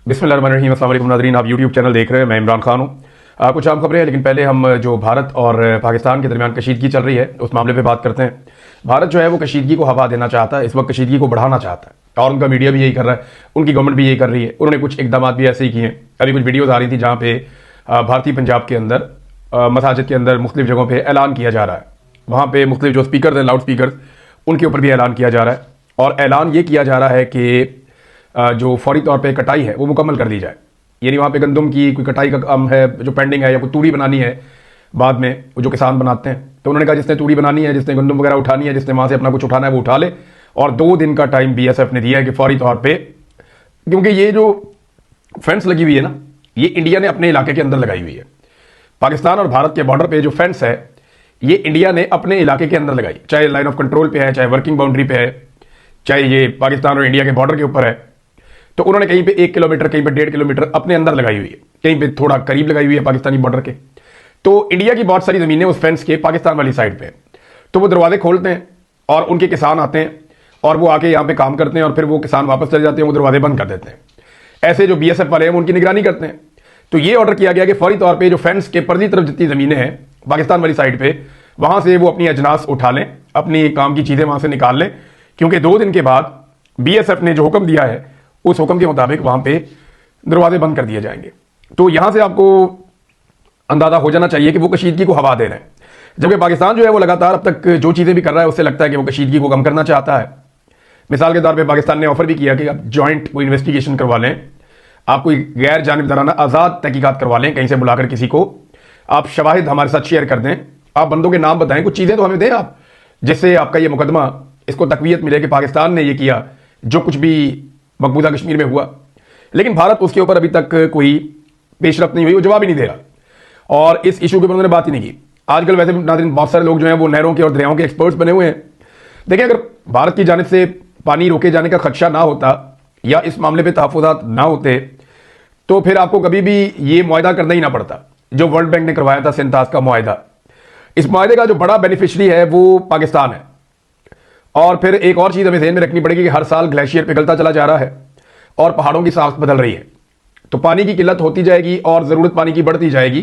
बिस्मिल्लाहिर्रहमानिर्रहीम। अस्सलाम वालेकुम नाज़रीन, आप यूट्यूब चैनल देख रहे हैं। मैं इमरान खान हूँ। कुछ आम खबरें हैं, लेकिन पहले हम जो भारत और पाकिस्तान के दरमियान कशीदगी चल रही है उस मामले पे बात करते हैं। भारत जो है वो कशीदगी को हवा देना चाहता है, इस वक्त कशीदगी को बढ़ाना चाहता है और उनका मीडिया भी यही कर रहा है, उनकी गवर्नमेंट भी यही कर रही है। उन्होंने कुछ इकदाम भी ऐसे ही किए हैं। अभी कुछ वीडियोज़ आ रही थी जहाँ पे भारतीय पंजाब के अंदर मसाजिद के अंदर मुख्तलिफ जगहों पर ऐलान किया जा रहा है। वहाँ पर मुख्तलिफ जो स्पीकर हैं, लाउड स्पीकर, उनके ऊपर भी ऐलान किया जा रहा है और ऐलान ये किया जा रहा है कि जो फौरी तौर पे कटाई है वो मुकम्मल कर दी जाए। यानी वहाँ पे गंदम की कोई कटाई का काम है जो पेंडिंग है, या कोई तूड़ी बनानी है बाद में, वो जो किसान बनाते हैं, तो उन्होंने कहा जिसने तूड़ी बनानी है, जिसने गंदम वगैरह उठानी है, जिसने वहाँ से अपना कुछ उठाना है वो उठा ले। और 2 दिन का टाइम BSF ने दिया है कि फौरी तौर पर, क्योंकि ये जो फेंस लगी हुई है ना, ये इंडिया ने अपने इलाके के अंदर लगाई हुई है। पाकिस्तान और भारत के बॉर्डर पर जो फेंस है ये इंडिया ने अपने इलाके के अंदर लगाई, चाहे लाइन ऑफ कंट्रोल पे है, चाहे वर्किंग बाउंड्री पे है, चाहे ये पाकिस्तान और इंडिया के बॉर्डर के ऊपर है। तो उन्होंने कहीं पे 1 किलोमीटर, कहीं पे 1.5 किलोमीटर अपने अंदर लगाई हुई है, कहीं पे थोड़ा करीब लगाई हुई है पाकिस्तानी बॉर्डर के। तो इंडिया की बहुत सारी जमीनें उस फेंस के पाकिस्तान वाली साइड पे, तो वो दरवाजे खोलते हैं और उनके किसान आते हैं और वो आके यहाँ पे काम करते हैं और फिर वो किसान वापस चले जाते हैं, वो दरवाजे बंद कर देते हैं। ऐसे जो BSF वाले हैं वो उनकी निगरानी करते हैं। तो ये ऑर्डर किया गया कि फौरी तौर पर जो फेंस के परली तरफ जितनी जमीनें हैं पाकिस्तान वाली साइड पे, वहां से वो अपनी अजनास उठा लें, अपनी काम की चीजें वहां से निकाल लें, क्योंकि 2 दिन के बाद BSF ने जो हुक्म दिया है उस हुक्म के मुताबिक वहां पे दरवाजे बंद कर दिए जाएंगे। तो यहां से आपको अंदाजा हो जाना चाहिए कि वो कशीदगी को हवा दे रहे हैं, जबकि पाकिस्तान जो है वो लगातार अब तक जो चीजें भी कर रहा है उससे लगता है कि वो कशीदगी को कम करना चाहता है। मिसाल के तौर पर पाकिस्तान ने ऑफर भी किया कि आप ज्वाइंट कोई इन्वेस्टिगेशन करवा लें, आप कोई गैर जानिबदाराना आजाद तहकीकात करवा लें, कहीं से बुलाकर किसी को आप शवाहिद हमारे साथ शेयर कर दें, आप बंदों के नाम बताएं, कुछ चीजें तो हमें दें आप, जिससे आपका ये मुकदमा इसको तकवीयत मिले कि पाकिस्तान ने ये किया जो कुछ भी मकबूजा कश्मीर में हुआ। लेकिन भारत उसके ऊपर अभी तक कोई पेशरफ्त नहीं हुई, वो जवाब ही नहीं दे रहा और इस इशू के ऊपर उन्होंने बात ही नहीं की। आजकल वैसे भी नाज़रीन बहुत सारे लोग जो हैं वो नहरों के और दरियाओं के एक्सपर्ट्स बने हुए हैं। देखिए, अगर भारत की जानिब से पानी रोके जाने का खदशा ना होता या इस मामले पर तहफ़्फ़ुज़ात ना होते तो फिर आपको कभी भी ये मुआहदा करना ही ना पड़ता जो वर्ल्ड बैंक ने करवाया था, सिंतास का मुआहदा। इस मुआहदे का जो बड़ा बेनिफिशरी है वो पाकिस्तान है। और फिर एक और चीज़ हमें ध्यान में रखनी पड़ेगी कि हर साल ग्लेशियर पिघलता चला जा रहा है और पहाड़ों की साख्त बदल रही है, तो पानी की किल्लत होती जाएगी और ज़रूरत पानी की बढ़ती जाएगी।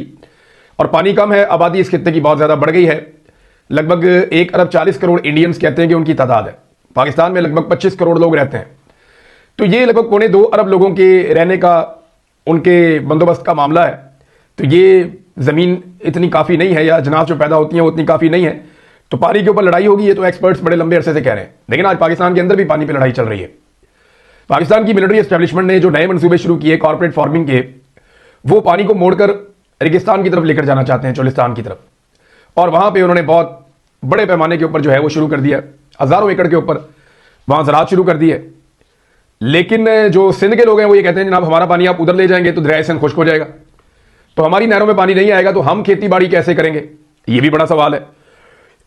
और पानी कम है, आबादी इस खित्ते की बहुत ज़्यादा बढ़ गई है। लगभग 1 अरब 40 करोड़ इंडियंस कहते हैं कि उनकी तादाद है। पाकिस्तान में लगभग 25 करोड़ लोग रहते हैं, तो ये लगभग 2.25 अरब लोगों के रहने का, उनके बंदोबस्त का मामला है। तो ये ज़मीन इतनी काफ़ी नहीं है, या अजनास जो पैदा होती हैं वो इतनी काफ़ी नहीं है, तो पानी के ऊपर लड़ाई होगी। ये तो एक्सपर्ट्स बड़े लंबे अरसे से कह रहे हैं, लेकिन आज पाकिस्तान के अंदर भी पानी पे लड़ाई चल रही है। पाकिस्तान की मिलिट्री एस्टेब्लिशमेंट ने जो नए मंसूबे शुरू किए कॉर्पोरेट फार्मिंग के, वो पानी को मोड़कर रेगिस्तान की तरफ लेकर जाना चाहते हैं, चोलिस्तान की तरफ। और वहां पे उन्होंने बहुत बड़े पैमाने के ऊपर जो है वो शुरू कर दिया, हजारों एकड़ के ऊपर वहां ज़राअत शुरू कर दी है। लेकिन जो सिंध के लोग हैं वो ये कहते हैं जनाब हमारा पानी आप उधर ले जाएंगे तो दरिया सिंध खुश्क हो जाएगा, तो हमारी नहरों में पानी नहीं आएगा, तो हम खेती बाड़ी कैसे करेंगे? ये भी बड़ा सवाल है।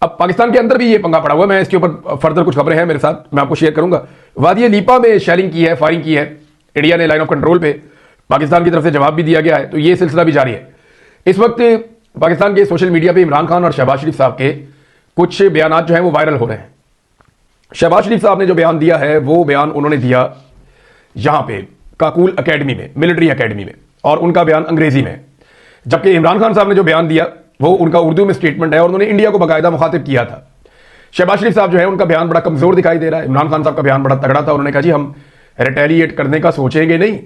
अब पाकिस्तान के अंदर भी ये पंगा पड़ा हुआ है। मैं इसके ऊपर फर्दर कुछ खबरें हैं मेरे साथ, मैं आपको शेयर करूंगा। वादी लीपा में शेलिंग की है, फायरिंग की है इंडिया ने लाइन ऑफ कंट्रोल पे, पाकिस्तान की तरफ से जवाब भी दिया गया है, तो ये सिलसिला भी जारी है। इस वक्त पाकिस्तान के सोशल मीडिया पे इमरान खान और शहबाज शरीफ साहब के कुछ बयान जो हैं वो वायरल हो रहे हैं। शहबाज शरीफ साहब ने जो बयान दिया है वो बयान उन्होंने दिया यहां पे काकूल अकेडमी में, मिलिट्री अकेडमी में, और उनका बयान अंग्रेजी में। जबकि इमरान खान साहब ने जो बयान दिया वो उनका उर्दू में स्टेटमेंट है और उन्होंने इंडिया को बाकायदा मुखातिब किया था। शहबाज शरीफ साहब जो है उनका बयान बड़ा कमजोर दिखाई दे रहा है, इमरान खान साहब का बयान बड़ा तगड़ा था। उन्होंने कहा जी हम रिटेलिएट करने का सोचेंगे नहीं,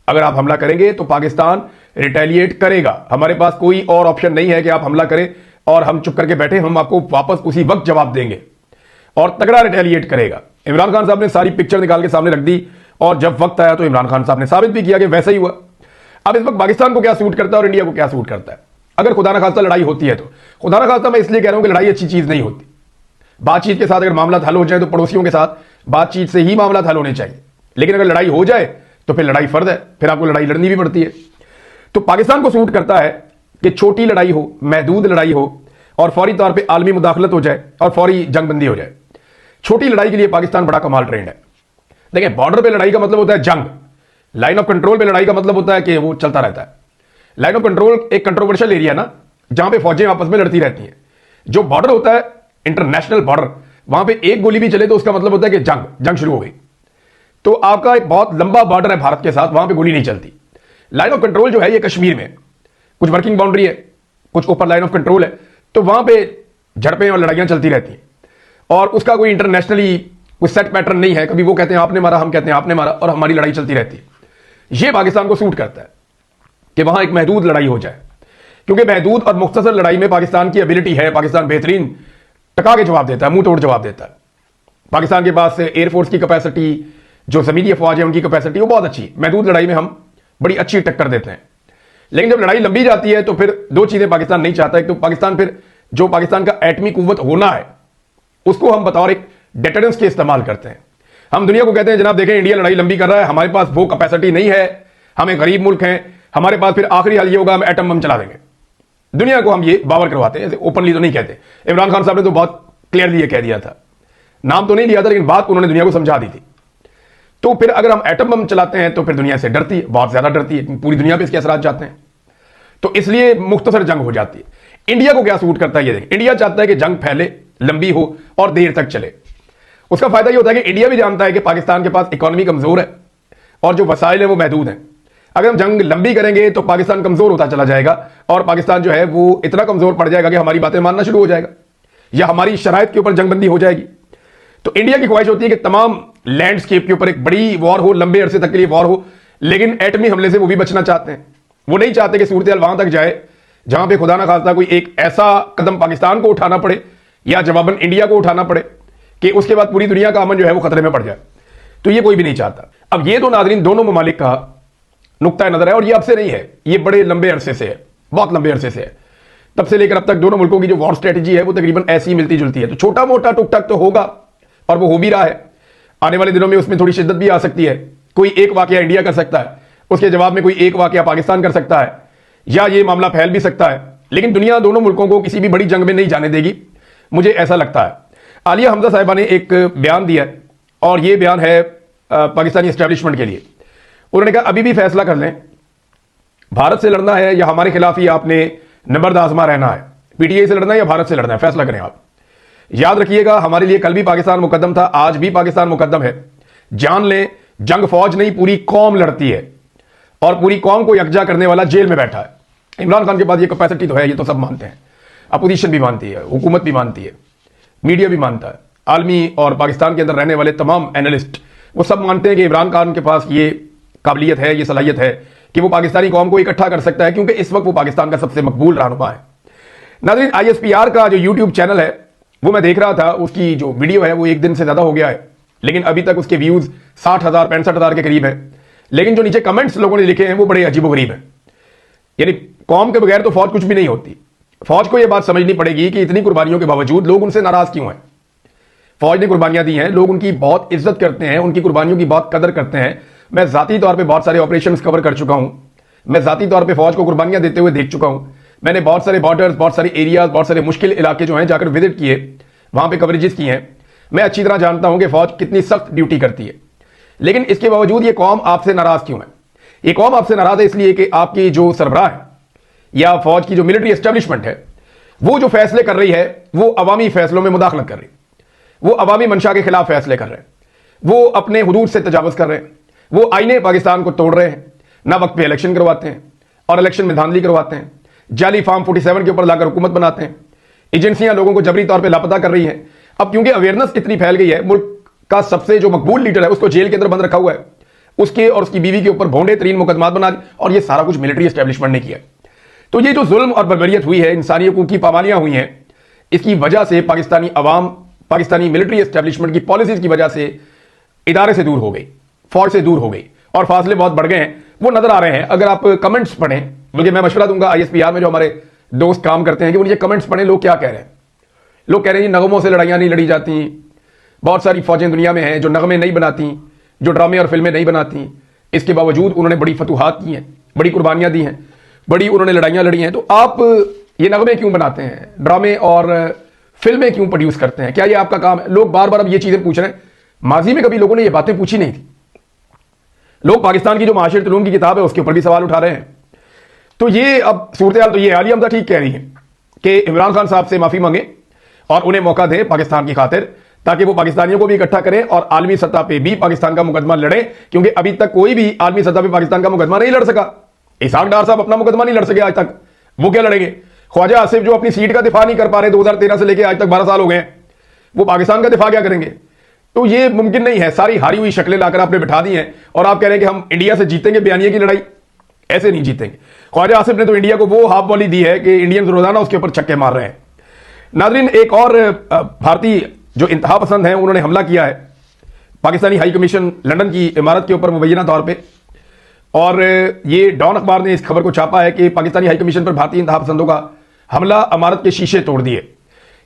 अगर आप हमला करेंगे तो पाकिस्तान रिटेलिएट करेगा, हमारे पास कोई और ऑप्शन नहीं है कि आप हमला करें और हम चुप करके बैठे, हम आपको वापस उसी वक्त जवाब देंगे और तगड़ा रिटेलिएट करेगा। इमरान खान साहब ने सारी पिक्चर निकाल के सामने रख दी और जब वक्त आया तो इमरान खान साहब ने साबित भी किया कि वैसा ही हुआ। अब इस वक्त पाकिस्तान को क्या सूट करता है और इंडिया को क्या सूट करता है? अगर खुदा ना खास्ता लड़ाई होती है तो, खुदा ना खास्ता मैं इसलिए कह रहा हूं कि लड़ाई अच्छी चीज नहीं होती। बातचीत के साथ अगर मामला हल हो जाए तो पड़ोसियों के साथ बातचीत से ही मामला हल होने चाहिए, लेकिन अगर लड़ाई हो जाए तो फिर लड़ाई फर्ज है, फिर आपको लड़ाई लड़नी भी पड़ती है। तो पाकिस्तान को सूट करता है कि छोटी लड़ाई हो, महदूद लड़ाई हो और फौरी तौर पर आलमी मुदाखलत हो जाए और फौरी जंगबंदी हो जाए। छोटी लड़ाई के लिए पाकिस्तान बड़ा कमाल ट्रेंड है। देखिए, बॉर्डर पे लड़ाई का मतलब होता है जंग, लाइन ऑफ कंट्रोल पे लड़ाई का मतलब होता है कि वो चलता रहता है। लाइन ऑफ कंट्रोल एक कंट्रोवर्शियल एरिया ना, जहां पे फौजें आपस में लड़ती रहती हैं। जो बॉर्डर होता है इंटरनेशनल बॉर्डर, वहां पे एक गोली भी चले तो उसका मतलब होता है कि जंग शुरू हो गई। तो आपका एक बहुत लंबा बॉर्डर है भारत के साथ, वहां पे गोली नहीं चलती। लाइन ऑफ कंट्रोल जो है ये कश्मीर में कुछ वर्किंग बाउंड्री है, कुछ ऊपर लाइन ऑफ कंट्रोल है, तो वहां पे झड़पें और लड़ाइयां चलती रहती हैं और उसका कोई इंटरनेशनली कोई सेट पैटर्न नहीं है। कभी वो कहते हैं आपने मारा, हम कहते हैं आपने मारा, और हमारी लड़ाई चलती रहती है। ये पाकिस्तान को सूट करता है कि वहां एक महदूद लड़ाई हो जाए, क्योंकि महदूद और मुख्तसर लड़ाई में पाकिस्तान की एबिलिटी है, पाकिस्तान बेहतरीन टका के जवाब देता है, मुंह तोड़ जवाब देता है। पाकिस्तान के पास एयरफोर्स की कैपेसिटी, जो जमीनी अफवाज है उनकी कैपेसिटी वो बहुत अच्छी। महदूद लड़ाई में हम बड़ी अच्छी टक्कर देते हैं। लेकिन जब लड़ाई लंबी जाती है तो फिर दो चीजें पाकिस्तान नहीं चाहता। एक तो पाकिस्तान फिर जो पाकिस्तान का एटमी कुव्वत होना है उसको हम बतौर एक डेटरेंस के इस्तेमाल करते हैं। हम दुनिया को कहते हैं जनाब देखें इंडिया लड़ाई लंबी कर रहा है, हमारे पास वो कैपेसिटी नहीं है, हमें गरीब मुल्क हैं, हमारे पास फिर आखिरी हाल ये होगा हम एटम बम चला देंगे। दुनिया को हम ये बावर करवाते हैं, ओपनली तो नहीं कहते। इमरान खान साहब ने तो बहुत क्लियरली ये कह दिया था, नाम तो नहीं लिया था लेकिन बात उन्होंने दुनिया को समझा दी थी। तो फिर अगर हम एटम बम चलाते हैं तो फिर दुनिया से डरती है, बहुत ज्यादा डरती है, पूरी दुनिया पे इसके असरात जाते हैं। तो इसलिए मुख्तसर जंग हो जाती है। इंडिया को क्या सूट करता है ये देखें, इंडिया चाहता है कि जंग फैले, लंबी हो और देर तक चले। उसका फायदा ये होता है कि इंडिया भी जानता है कि पाकिस्तान के पास इकोनॉमी कमजोर है और जो वसाइल है वो महदूद हैं। अगर हम जंग लंबी करेंगे तो पाकिस्तान कमजोर होता चला जाएगा और पाकिस्तान जो है वो इतना कमजोर पड़ जाएगा कि हमारी बातें मानना शुरू हो जाएगा या हमारी शराइत के ऊपर जंगबंदी हो जाएगी। तो इंडिया की ख्वाहिश होती है कि तमाम लैंडस्केप के ऊपर एक बड़ी वॉर हो, लंबे अरसे तक के लिए वॉर हो, लेकिन एटमी हमले से वो भी बचना चाहते हैं। वो नहीं चाहते कि सूरत वहां तक जाए जहां पे खुदा ना खास्ता कोई एक ऐसा कदम पाकिस्तान को उठाना पड़े या जवाबन इंडिया को उठाना पड़े कि उसके बाद पूरी दुनिया का अमन जो है वो खतरे में पड़ जाए। तो ये कोई भी नहीं चाहता। अब ये तो नाज़रीन दोनों ममालिक का नुक्ता नजर है और ये अब से नहीं है, ये बड़े लंबे अरसे से है, बहुत लंबे अरसे से है। तब से लेकर अब तक दोनों मुल्कों की जो वॉर स्ट्रेटेजी है वो तकरीबन ऐसी मिलती जुलती है। तो छोटा मोटा टुक टक तो होगा और वो हो भी रहा है। आने वाले दिनों में उसमें थोड़ी शिद्दत भी आ सकती है। कोई एक वाकया इंडिया कर सकता है, उसके जवाब में कोई एक वाकया पाकिस्तान कर सकता है, या ये मामला फैल भी सकता है। लेकिन दुनिया दोनों मुल्कों को किसी भी बड़ी जंग में नहीं जाने देगी, मुझे ऐसा लगता है। आलिया हमजा साहिबा ने एक बयान दिया और ये बयान है पाकिस्तानी एस्टेब्लिशमेंट के लिए। उन्होंने कहा अभी भी फैसला कर लें, भारत से लड़ना है या हमारे खिलाफ ही आपने नंबर आजमा रहना है, पीटीआई से लड़ना है या भारत से लड़ना है, फैसला करें आप। याद रखिएगा हमारे लिए कल भी पाकिस्तान मुकद्दम था, आज भी पाकिस्तान मुकद्दम है। जान लें जंग फौज नहीं पूरी कौम लड़ती है और पूरी कौम को यकजा करने वाला जेल में बैठा है। इमरान खान के पास ये कैपेसिटी तो है, ये तो सब मानते हैं, अपोजिशन भी मानती है, हुकूमत भी मानती है, मीडिया भी मानता है, आलमी और पाकिस्तान के अंदर रहने वाले तमाम एनालिस्ट वो सब मानते हैं कि इमरान खान के पास ये काबिलियत है, ये सलाहियत है कि वो पाकिस्तानी कौम को इकट्ठा कर सकता है, क्योंकि इस वक्त वो पाकिस्तान का सबसे मकबूल रहनुमा है। नाज़रीन ISPR का जो यूट्यूब चैनल है वो मैं देख रहा था, उसकी जो वीडियो है वो एक दिन से ज्यादा हो गया है, लेकिन अभी तक उसके व्यूज 60,000 65,000 के करीब है। लेकिन जो नीचे कमेंट्स लोगों ने लिखे हैं वो बड़े अजीबोगरीब हैं। यानी कौम के बगैर तो फौज कुछ भी नहीं होती। फौज को यह बात समझनी पड़ेगी कि इतनी कुर्बानियों के बावजूद लोग उनसे नाराज क्यों हैं। फौज ने कुर्बानियां दी हैं, लोग उनकी बहुत इज्जत करते हैं, उनकी कुर्बानियों की बहुत कदर करते हैं। मैं जाती तौर पर बहुत सारे ऑपरेशन कवर कर चुका हूं, मैं जाती तौर पर फौज को कुर्बानियां देते हुए देख चुका हूं। मैंने बहुत सारे बॉर्डर्स, बहुत सारे एरियाज, बहुत सारे मुश्किल इलाके जो हैं जाकर विजिट किए, वहां पे कवरेजेस की हैं। मैं अच्छी तरह जानता हूं कि फौज कितनी सख्त ड्यूटी करती है। लेकिन इसके बावजूद ये कौम आपसे नाराज क्यों है? ये कौम आपसे नाराज है इसलिए कि आपकी जो सरबराह है या फौज की जो मिलिट्री एस्टेब्लिशमेंट है वो जो फैसले कर रही है वो अवामी फैसलों में मुदाखलत कर रही है, वो अवामी मंशा के खिलाफ फैसले कर रहे हैं, वो अपने हुदूद से तजावुज कर रहे हैं, वो आईने पाकिस्तान को तोड़ रहे हैं, ना वक्त पे इलेक्शन करवाते हैं और इलेक्शन में धांधली करवाते हैं, जाली फार्म 47 के ऊपर लाकर हुकूमत बनाते हैं, एजेंसियां लोगों को जबरी तौर पर लापता कर रही हैं। अब क्योंकि अवेयरनेस इतनी फैल गई है, मुल्क का सबसे जो मकबूल लीडर है उसको जेल के अंदर बंद रखा हुआ है, उसके और उसकी बीवी के ऊपर भोंडे तरीन मुकदमात बना दी, और ये सारा कुछ मिलिट्री एस्टेब्लिशमेंट ने किया। तो ये जो जुल्म और बर्बरियत हुई है, इंसानियत की पामालियां हुई हैं, इसकी वजह से पाकिस्तानी अवाम, पाकिस्तानी मिलिट्री एस्टेब्लिशमेंट की पॉलिसीज की वजह से इदारे से दूर हो गई, फौज से दूर हो गई और फासले बहुत बढ़ गए हैं, वो नजर आ रहे हैं। अगर आप कमेंट्स पढ़ें, बल्कि मैं मशवरा दूंगा ISPR में जो हमारे दोस्त काम करते हैं कि उनके कमेंट्स पढ़ें, लोग क्या कह रहे हैं। लोग कह रहे हैं नगमों से लड़ाइयां नहीं लड़ी जाती, बहुत सारी फौजें दुनिया में हैं जो नगमे नहीं बनाती, जो ड्रामे और फिल्में नहीं बनाती, इसके बावजूद उन्होंने बड़ी फतूहात की हैं, बड़ी कुर्बानियां दी हैं, बड़ी उन्होंने लड़ाइयां लड़ी हैं। तो आप ये नगमे क्यों बनाते हैं, ड्रामे और फिल्में क्यों प्रोड्यूस करते हैं? क्या ये आपका काम है? लोग बार बार अब ये चीजें पूछ रहे हैं। माजी में कभी लोगों ने ये बातें पूछी नहीं थी। लोग पाकिस्तान की जो माशरत उलूम की किताब है उसके ऊपर भी सवाल उठा रहे हैं। तो ये अब सूरत हाल तो ये आलिया हमजा ठीक कह रही है कि इमरान खान साहब से माफी मांगे और उन्हें मौका दें पाकिस्तान की खातिर, ताकि वो पाकिस्तानियों को भी इकट्ठा करें और आलमी सतह पे भी पाकिस्तान का मुकदमा लड़े, क्योंकि अभी तक कोई भी आलमी सतह पे पाकिस्तान का मुकदमा नहीं लड़ सका। इसहाक डार साहब अपना मुकदमा नहीं लड़ सके आज तक, वो क्या लड़ेंगे? ख्वाजा आसिफ जो अपनी सीट का दिफा नहीं कर पा रहे 2013 से लेकर आज तक 12 साल हो गए, वो पाकिस्तान का दिफा क्या करेंगे? तो ये मुमकिन नहीं है। सारी हारी हुई शक्लें लाकर आपने बिठा दी हैं और आप कह रहे हैं कि हम इंडिया से जीतेंगे बयानिया की लड़ाई। ऐसे नहीं जीतेंगे। ख्वाजा आसिफ ने तो इंडिया को वो हाफ वॉली दी है कि इंडियंस रोजाना उसके ऊपर छक्के मार रहे हैं। नाजरीन, एक और भारतीय जो इंतहा पसंद है, उन्होंने हमला किया है पाकिस्तानी हाई कमीशन लंदन की इमारत के ऊपर मुबैना तौर पर, और ये डॉन अखबार ने इस खबर को छापा है कि पाकिस्तानी हाई कमीशन पर भारतीय इंतहा पसंदों का हमला, इमारत के शीशे तोड़ दिए।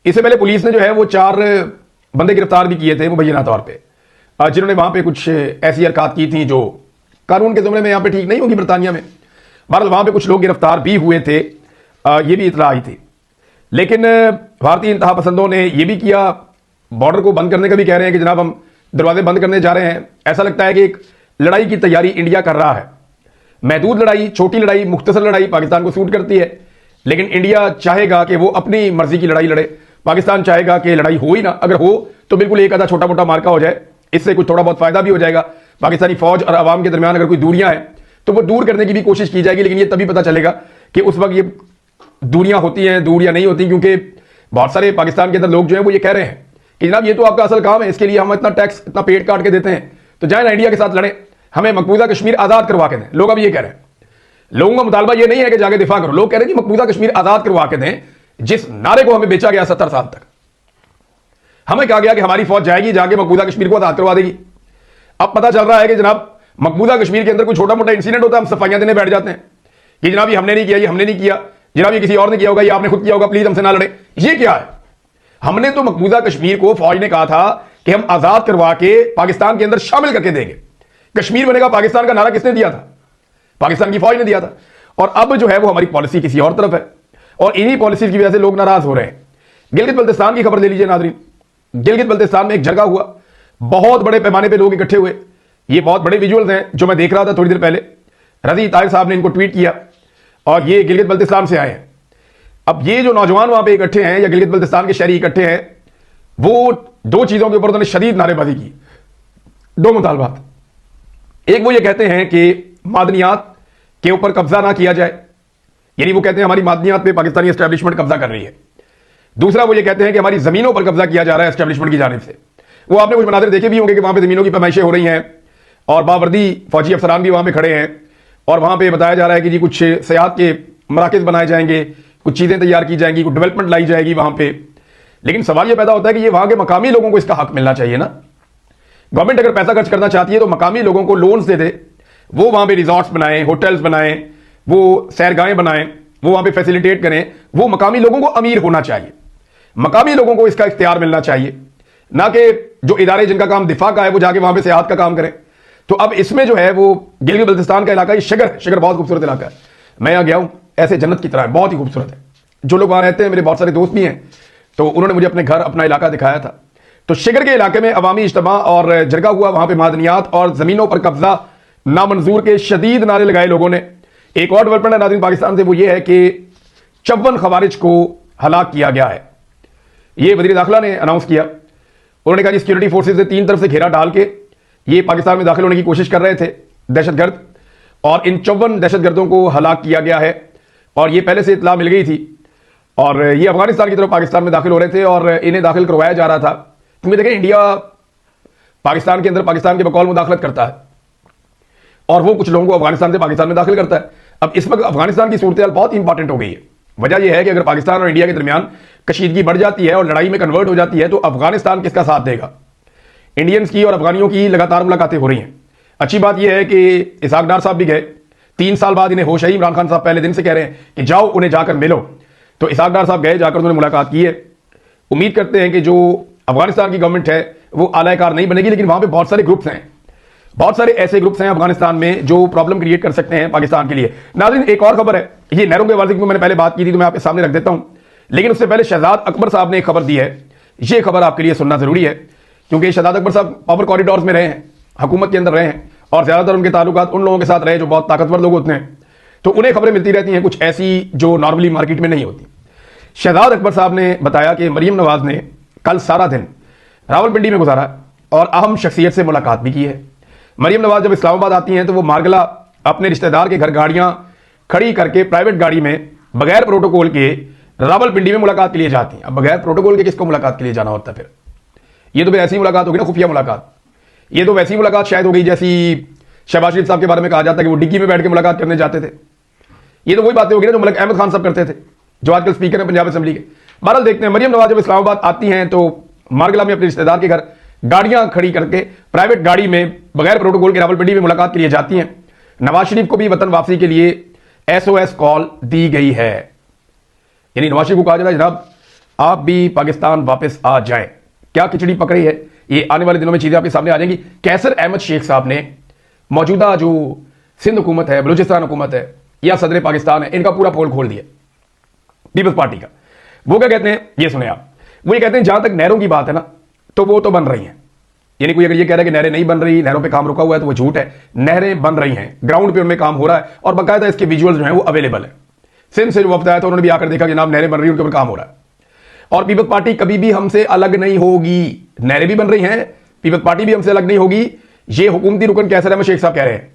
इससे पहले पुलिस ने जो है वो 4 बंदे गिरफ्तार भी किए थे मुबैना तौर पे, जिन्होंने वहां पे कुछ ऐसी हरकत की थी जो कानून के जुमले में यहां पे ठीक नहीं होगी बरतानिया में। बहरहाल वहां पे कुछ लोग गिरफ्तार भी हुए थे, ये भी इतला आई थी। लेकिन भारतीय इंतहा पसंदों ने ये भी किया, बॉर्डर को बंद करने का भी कह रहे हैं कि जनाब हम दरवाजे बंद करने जा रहे हैं। ऐसा लगता है कि एक लड़ाई की तैयारी इंडिया कर रहा है। महदूद लड़ाई, छोटी लड़ाई, मुख्तसर लड़ाई पाकिस्तान को सूट करती है, लेकिन इंडिया चाहेगा कि वो अपनी मर्जी की लड़ाई लड़े। पाकिस्तान चाहेगा कि लड़ाई हो ही ना, अगर हो तो बिल्कुल एक आधा छोटा मोटा मार्का हो जाए, इससे कुछ थोड़ा बहुत फायदा भी हो जाएगा। पाकिस्तानी फौज और आवाम के दरमियान अगर कोई दूरियां हैं तो वो दूर करने की भी कोशिश की जाएगी, लेकिन ये तभी पता चलेगा कि उस वक्त ये दूरियां होती हैं, दूर या नहीं होती, क्योंकि बहुत सारे पाकिस्तान के अंदर लोग जो है वो ये कह रहे हैं कि जनाब ये तो आपका असल काम है, इसके लिए हम इतना टैक्स, इतना पेट काट के देते हैं, तो जाए ना इंडिया के साथ लड़े, हमें मकबूजा कश्मीर आजाद करवा के दें। लोग अब ये कह रहे हैं, लोगों का मुतालबा ये नहीं है कि जाके दिफा करो, लोग कह रहे हैं कि मकबूजा कश्मीर आजाद करवा के दें, जिस नारे को हमें बेचा गया 70 साल तक। हमें कहा गया कि हमारी फौज जाएगी, जाके मकबूजा कश्मीर को आजाद करवा देगी। अब पता चल रहा है कि जनाब मकबूजा कश्मीर के अंदर कोई छोटा मोटा इंसिडेंट होता है, हम सफाइयां देने बैठ जाते हैं कि जनाब ये हमने नहीं किया, ये हमने नहीं किया, जनाब ये किसी और ने किया होगा, ये आपने खुद किया होगा, प्लीज हमसे ना लड़े। ये क्या है? हमने तो मकबूजा कश्मीर को फौज ने कहा था कि हम आजाद करवा के पाकिस्तान के अंदर शामिल करके देंगे। कश्मीर बनेगा पाकिस्तान का नारा किसने दिया था? पाकिस्तान की फौज ने दिया था। और अब जो है वो हमारी पॉलिसी किसी और तरफ है, और इन्हीं पॉलिसी की वजह से लोग नाराज हो रहे हैं। गिलगित बल्तिस्तान की खबर ले लीजिए नाज़रीन। गिलगित बल्तिस्तान में एक जरगा हुआ, बहुत बड़े पैमाने पे लोग इकट्ठे हुए। ये बहुत बड़े विजुअल्स हैं जो मैं देख रहा था थोड़ी देर पहले। रजी ताहिर साहब ने इनको ट्वीट किया और ये गिलगित बल्तिस्तान से आए हैं। अब ये जो नौजवान वहां पे इकट्ठे हैं या गिलगित बल्तिस्तान के शहरी इकट्ठे हैं, वो 2 चीजों के ऊपर उन्होंने शदीद नारेबाजी की। 2 मुतालबात। एक वो ये कहते हैं कि मादनियात के ऊपर कब्जा ना किया जाए, यानी वो कहते हैं हमारी मादनियात पे पाकिस्तानी एस्टेब्लिशमेंट कब्जा कर रही है। दूसरा वो ये कहते हैं कि हमारी जमीनों पर कब्जा किया जा रहा है एस्टेब्लिशमेंट की जानिब से। वो आपने कुछ मनाज़िर देखे भी होंगे कि वहां पे जमीनों की पैमाइशें हो रही हैं और बावर्दी फौजी अफसरान भी वहां पे खड़े हैं, और वहां पे बताया जा रहा है कि जी कुछ सयाहत के मराकज़ बनाए जाएंगे, कुछ चीजें तैयार की जाएंगी, कुछ डेवलपमेंट लाई जाएगी वहां पे। लेकिन सवाल यह पैदा होता है कि ये वहां के मकामी लोगों को इसका हक मिलना चाहिए ना। गवर्नमेंट अगर पैसा खर्च करना चाहती है तो मकामी लोगों को लोन्स दे दे, वो वहां पे रिजॉर्ट्स बनाएं, होटल्स बनाएं, वो सैरगाहें बनाएं, वो वहां पे फैसिलिटेट करें। वो मकामी लोगों को अमीर होना चाहिए, मकामी लोगों को इसका इख्तियार मिलना चाहिए, ना कि जो इदारे जिनका काम दिफा का है वो जाके वहां पे सेहत का काम करें। तो अब इसमें जो है वो गिलगित बल्तिस्तान का इलाका, ये शिगर बहुत खूबसूरत इलाका है। मैं यहाँ गया हूँ, ऐसे जन्नत की तरह है, बहुत ही खूबसूरत है। जो लोग वहां रहते हैं, मेरे बहुत सारे दोस्त भी हैं, तो उन्होंने मुझे अपने घर, अपना इलाका दिखाया था। तो शिगर के इलाके में अवामी इज्तिमा और जरगा हुआ, वहां पे मादनियात और जमीनों पर कब्जा नामंजूर के शदीद नारे लगाए लोगों ने। एक और डेवलपमेंट है नाज़रीन पाकिस्तान से, वो ये है कि 54 खवारिज को हलाक किया गया है। ये वज़ीर दाखिला ने अनाउंस किया। उन्होंने कहा कि सिक्योरिटी फोर्सेज ने 3 तरफ से घेरा डाल के ये पाकिस्तान में दाखिल होने की कोशिश कर रहे थे दहशतगर्द, और इन 54 दहशतगर्दों को हलाक किया गया है। और ये पहले से इतला मिल गई थी, और ये अफगानिस्तान की तरफ पाकिस्तान में दाखिल हो रहे थे और इन्हें दाखिल करवाया जा रहा था। क्योंकि देखें, इंडिया पाकिस्तान के अंदर पाकिस्तान के बकौल मुदाखलत करता है और वो कुछ लोगों को अफगानिस्तान से पाकिस्तान में दाखिल करता है। अब इस वक्त अफगानिस्तान की सूरत बहुत इंपॉर्टेंट हो गई है। वजह यह है कि अगर पाकिस्तान और इंडिया के दरमियान कशीदगी बढ़ जाती है और लड़ाई में कन्वर्ट हो जाती है तो अफगानिस्तान किसका साथ देगा? इंडियंस की और अफगानियों की लगातार मुलाकातें हो रही हैं। अच्छी बात यह है कि इसहाक डार साहब भी गए, 3 साल बाद इन्हें होश आई। इमरान खान साहब पहले दिन से कह रहे हैं कि जाओ उन्हें जाकर मिलो, तो इसहाक डार साहब गए, जाकर उन्होंने मुलाकात की है। उम्मीद करते हैं कि जो अफगानिस्तान की गवर्नमेंट है वो आलाकार नहीं बनेगी, लेकिन वहां पे बहुत सारे ग्रुप्स हैं, बहुत सारे ऐसे ग्रुप्स हैं अफगानिस्तान में जो प्रॉब्लम क्रिएट कर सकते हैं पाकिस्तान के लिए। नाज़रीन, एक और खबर है, ये नहरों के वाजिक में मैंने पहले बात की थी तो मैं आपके सामने रख देता हूं, लेकिन उससे पहले शहजाद अकबर साहब ने एक खबर दी है। ये खबर आपके लिए सुनना जरूरी है क्योंकि शहजाद अकबर साहब पावर कॉरिडोर्स में रहे हैं, हुकूमत के अंदर रहे हैं, और ज्यादातर उनके ताल्लुकात उन लोगों के साथ रहे जो बहुत ताकतवर लोग होते हैं, तो उन्हें खबरें मिलती रहती हैं कुछ ऐसी जो नॉर्मली मार्केट में नहीं होती। शहजाद अकबर साहब ने बताया कि मरीम नवाज ने कल सारा दिन रावलपिंडी में गुजारा और अहम शख्सियत से मुलाकात भी की है। मरियम नवाज जब इस्लामाबाद आती हैं तो वो मार्गला अपने रिश्तेदार के घर गाड़ियां खड़ी करके प्राइवेट गाड़ी में बगैर प्रोटोकॉल के रावलपिंडी में मुलाकात के लिए जाती हैं। अब बगैर प्रोटोकॉल के किसको मुलाकात के लिए जाना होता है फिर? ये तो फिर ऐसी मुलाकात होगी ना, खुफिया मुलाकात। ये तो वैसी मुलाकात शायद हो गई जैसी शहबाज शरीफ साहब के बारे में कहा जाता है कि वो डिग्गी में बैठ के मुलाकात करने जाते थे। ये तो वही बातें होगी ना जो मलिक अहमद खान साहब करते थे, जो आजकल स्पीकर है पंजाब असेंबली के। बहरहाल देखते हैं, मरियम नवाज जब इस्लामाबाद आती हैं तो मार्गला में अपने रिश्तेदार के घर गाड़ियां खड़ी करके प्राइवेट गाड़ी में बगैर प्रोटोकॉल के रावलपिंडी में मुलाकात के लिए जाती हैं। नवाज शरीफ को भी वतन वापसी के लिए SOS कॉल दी गई है, यानी नवाज शरीफ को कहा जा रहा है जनाब आप भी पाकिस्तान वापस आ जाएं। क्या खिचड़ी पकड़ी है, ये आने वाले दिनों में चीजें आपके सामने आ जाएंगी। कैसर अहमद शेख साहब ने मौजूदा जो सिंध हुकूमत है, बलूचिस्तान हुकूमत है या सदर पाकिस्तान है, इनका पूरा पोल खोल दिया पीपल्स पार्टी का। वो क्या कहते हैं ये सुने आप। वो ये कहते हैं जहां तक नहरों की बात है ना तो वो तो बन रही हैं, यानी कोई अगर ये कह रहा है कि नहरें नहीं बन रही, नहरों पे काम रुका हुआ है, तो वो झूठ है। नहरें बन रही हैं, ग्राउंड पे उनमें काम हो रहा है और बाकायदा इसके विजुअल्स जो हैं वो अवेलेबल है। सिंध से जो वफ्द आया था उन्होंने भी आकर देखा कि जनाब नहरें बन रही हैं, उनके ऊपर काम हो रहा है। और पीपल्स पार्टी कभी भी हमसे अलग नहीं होगी। नहरें भी बन रही हैं, पीपल्स पार्टी भी हमसे अलग नहीं होगी, ये हुकूमती रुकन कैसर अहमद शेख साहब कह रहे हैं।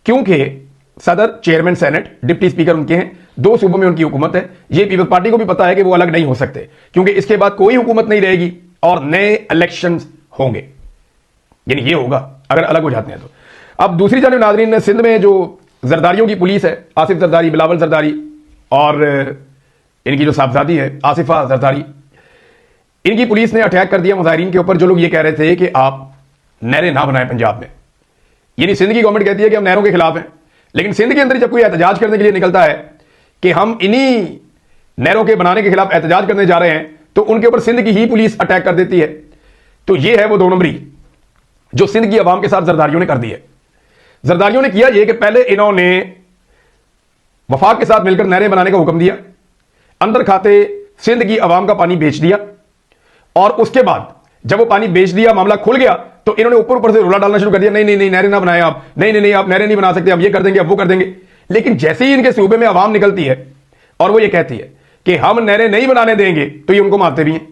क्योंकि सदर, चेयरमैन सेनेट, डिप्टी स्पीकर उनके हैं, 2 सूबों में उनकी हुकूमत है। ये पीपल्स पार्टी को भी पता है कि वो अलग नहीं हो सकते, क्योंकि इसके बाद कोई हुकूमत नहीं रहेगी और नए इलेक्शंस होंगे, यानी ये होगा अगर अलग हो जाते हैं तो। अब दूसरी जानिब नाज़रीन, सिंध में जो जरदारियों की पुलिस है, आसिफ जरदारी, बिलावल जरदारी और इनकी जो साहबजादी है आसिफा जरदारी, इनकी पुलिस ने अटैक कर दिया मुजाहिरीन के ऊपर जो लोग ये कह रहे थे कि आप नहरें ना बनाएं पंजाब में। यानी सिंध की गवर्नमेंट कहती है कि हम नहरों के खिलाफ हैं, लेकिन सिंध के अंदर जब कोई एहतजाज करने के लिए निकलता है कि हम इन्हीं नहरों के बनाने के खिलाफ एहतजाज करने जा रहे हैं, तो उनके ऊपर सिंध की ही पुलिस अटैक कर देती है। तो ये है वो 2 नंबरी जो सिंध की आवाम के साथ जरदारियों ने कर दी है। जरदारियों ने किया ये कि पहले इन्होंने वफाक के साथ मिलकर नहरें बनाने का हुक्म दिया, अंदर खाते सिंध की आवाम का पानी बेच दिया, और उसके बाद जब वो पानी बेच दिया, मामला खुल गया, तो इन्होंने ऊपर ऊपर से रुला डालना शुरू कर दिया, नहीं नहीं नहीं नहरें ना बनाएं आप, नहीं नहीं नहीं आप नहरें नहीं बना सकते, हम ये कर देंगे, अब वो कर देंगे। लेकिन जैसे ही इनके सूबे में आवाम निकलती है और वो ये कहती है कि हम नहरें नहीं बनाने देंगे, तो ये उनको मारते भी हैं।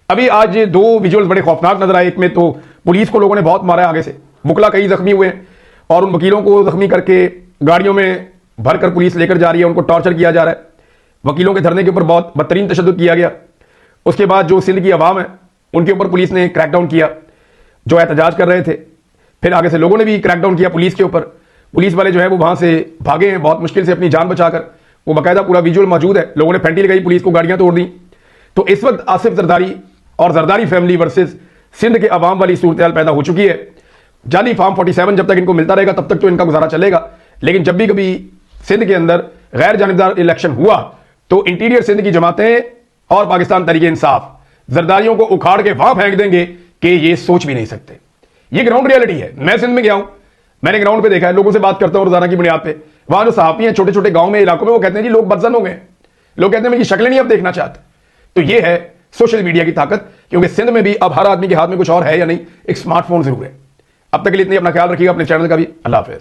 अभी आज 2 विजुअल्स बड़े खौफनाक नजर आए। एक में तो पुलिस को लोगों ने बहुत मारा है आगे से, वकील कई जख्मी हुए और उन वकीलों को जख्मी करके गाड़ियों में भरकर पुलिस लेकर जा रही है, उनको टॉर्चर किया जा रहा है। वकीलों के धरने के ऊपर बहुत बदतरीन तशद्दुद किया गया। उसके बाद जो सिंध की आवाम है उनके ऊपर पुलिस ने क्रैकडाउन किया, जो एहतजाज कर रहे थे। फिर आगे से लोगों ने भी क्रैकडाउन किया पुलिस के ऊपर। पुलिस वाले जो है वो वहां से भागे हैं बहुत मुश्किल से अपनी जान बचाकर। वो बाकायदा पूरा विजुअल मौजूद है, लोगों ने फैंटी लगाई, पुलिस को गाड़ियां तोड़ दी। तो इस वक्त आसिफ जरदारी और जरदारी फैमिली वर्सेस सिंध के अवाम वाली सूरत हाल पैदा हो चुकी है। जाली फार्म 47 जब तक इनको मिलता रहेगा तब तक तो इनका गुजारा चलेगा, लेकिन जब भी कभी सिंध के अंदर गैर जानिबदार इलेक्शन हुआ तो इंटीरियर सिंध की जमातें और पाकिस्तान तहरीक इंसाफ जरदारियों को उखाड़ के वहां फेंक देंगे कि ये सोच भी नहीं सकते। ये ग्राउंड रियलिटी है। मैं सिंध में गया हूं, मैंने ग्राउंड पे देखा है, लोगों से बात करता हूं रोजाना की बुनियाद पे। वहां जो सहाफी हैं छोटे छोटे गांव में, इलाकों में, वो कहते हैं जी लोग बदजन हो गए, लोग कहते हैं मैं ये शक्लें नहीं अब देखना चाहते। तो ये है सोशल मीडिया की ताकत, क्योंकि सिंध में भी अब हर आदमी के हाथ में कुछ और है या नहीं, एक स्मार्टफोन जरूर है। अब तक के लिए इतनी, अपना ख्याल रखिएगा, अपने चैनल का भी। अल्लाह हाफिज।